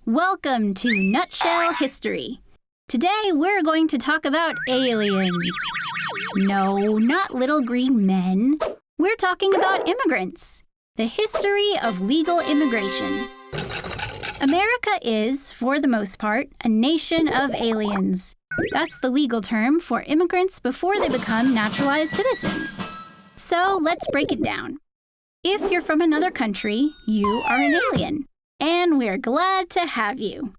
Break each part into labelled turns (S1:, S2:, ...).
S1: Welcome to Nutshell History. Today we're going to talk about aliens. No, not little green men. We're talking about immigrants. The history of legal immigration. America is, for the most part, a nation of aliens. That's the legal term for immigrants before they become naturalized citizens. So let's break it down. If you're from another country, you are an alien. And we're glad to have you.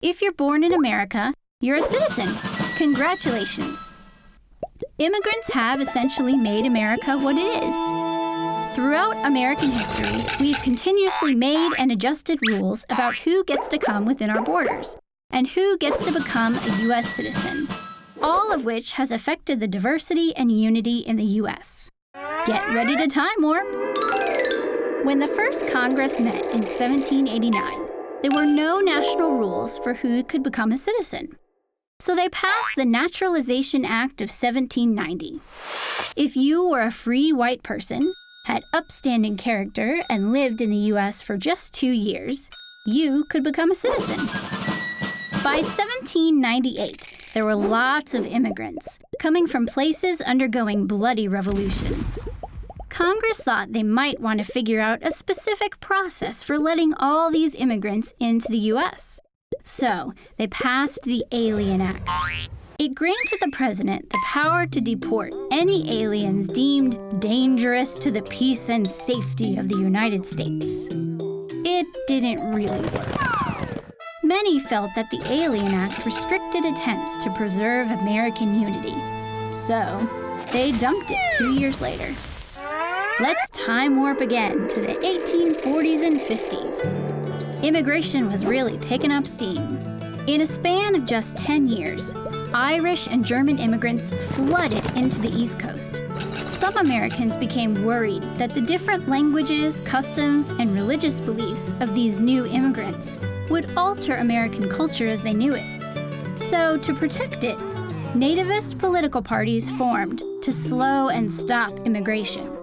S1: If you're born in America, you're a citizen. Congratulations. Immigrants have essentially made America what it is. Throughout American history, we've continuously made and adjusted rules about who gets to come within our borders and who gets to become a U.S. citizen, all of which has affected the diversity and unity in the U.S. Get ready to time warp. When the first Congress met in 1789, there were no national rules for who could become a citizen. So they passed the Naturalization Act of 1790. If you were a free white person, had upstanding character, and lived in the U.S. for just 2 years, you could become a citizen. By 1798, there were lots of immigrants coming from places undergoing bloody revolutions. Congress thought they might want to figure out a specific process for letting all these immigrants into the U.S. So they passed the Alien Act. It granted the president the power to deport any aliens deemed dangerous to the peace and safety of the United States. It didn't really work. Many felt that the Alien Act restricted attempts to preserve American unity. So they dumped it 2 years later. Let's time warp again to the 1840s and 50s. Immigration was really picking up steam. In a span of just 10 years, Irish and German immigrants flooded into the East Coast. Some Americans became worried that the different languages, customs, and religious beliefs of these new immigrants would alter American culture as they knew it. So, to protect it, nativist political parties formed to slow and stop immigration.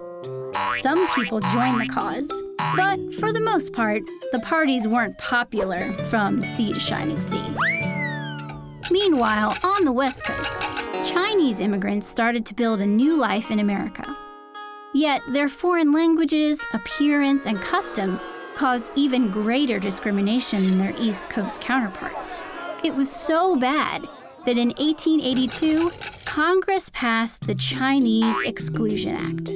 S1: Some people joined the cause, but for the most part, the parties weren't popular from sea to shining sea. Meanwhile, on the West Coast, Chinese immigrants started to build a new life in America. Yet their foreign languages, appearance, and customs caused even greater discrimination than their East Coast counterparts. It was so bad that in 1882, Congress passed the Chinese Exclusion Act.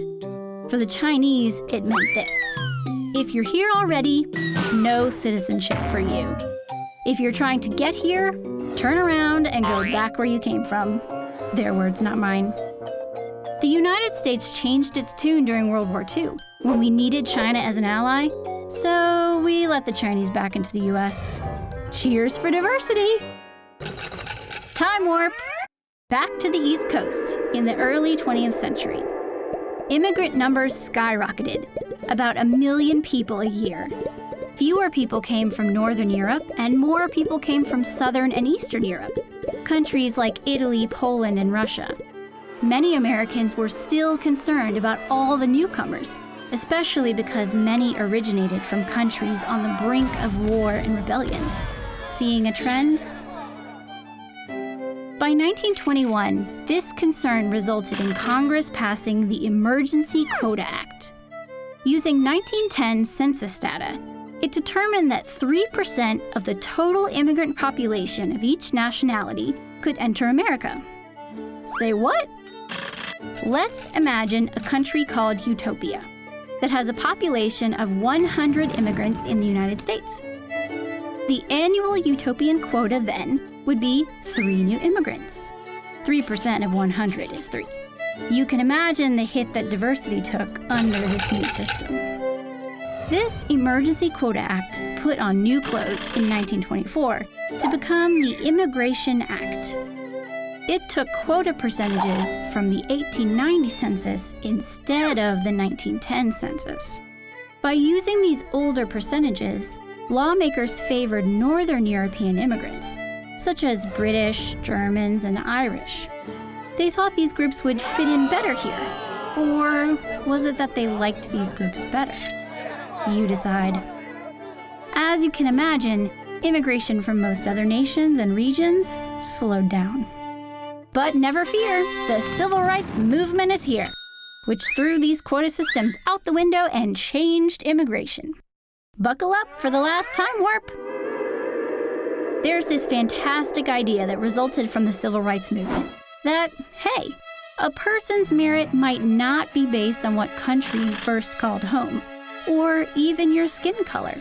S1: For the Chinese, it meant this. If you're here already, no citizenship for you. If you're trying to get here, turn around and go back where you came from. Their words, not mine. The United States changed its tune during World War II, when we needed China as an ally, so we let the Chinese back into the US. Cheers for diversity! Time warp! Back to the East Coast in the early 20th century. Immigrant numbers skyrocketed, about 1 million people a year. Fewer people came from Northern Europe, and more people came from Southern and Eastern Europe, countries like Italy, Poland, and Russia. Many Americans were still concerned about all the newcomers, especially because many originated from countries on the brink of war and rebellion. Seeing a trend? By 1921, this concern resulted in Congress passing the Emergency Quota Act. Using 1910 census data, it determined that 3% of the total immigrant population of each nationality could enter America. Say what? Let's imagine a country called Utopia that has a population of 100 immigrants in the United States. The annual utopian quota then would be 3 new immigrants. 3% of 100 is 3. You can imagine the hit that diversity took under this new system. This Emergency Quota Act put on new clothes in 1924 to become the Immigration Act. It took quota percentages from the 1890 census instead of the 1910 census. By using these older percentages, lawmakers favored Northern European immigrants, such as British, Germans, and Irish. They thought these groups would fit in better here. Or was it that they liked these groups better? You decide. As you can imagine, Immigration from most other nations and regions slowed down. But never fear, the civil rights movement is here, which threw these quota systems out the window and changed immigration. Buckle up for the last time warp. There's this fantastic idea that resulted from the civil rights movement that, hey, a person's merit might not be based on what country you first called home, or even your skin color.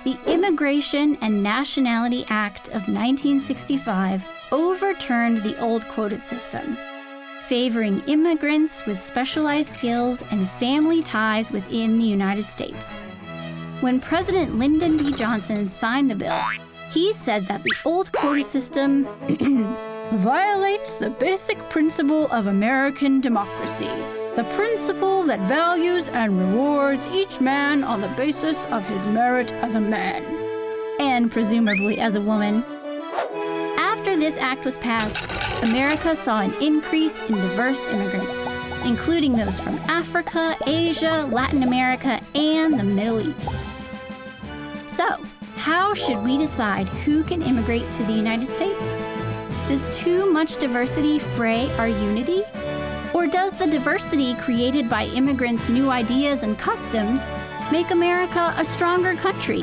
S1: The Immigration and Nationality Act of 1965 overturned the old quota system, favoring immigrants with specialized skills and family ties within the United States. When President Lyndon B. Johnson signed the bill, he said that the old quota system violates the basic principle of American democracy, the principle that values and rewards each man on the basis of his merit as a man, and presumably as a woman. After this act was passed, America saw an increase in diverse immigrants, including those from Africa, Asia, Latin America, and the Middle East. So, how should we decide who can immigrate to the United States? Does too much diversity fray our unity? Or does the diversity created by immigrants' new ideas and customs make America a stronger country?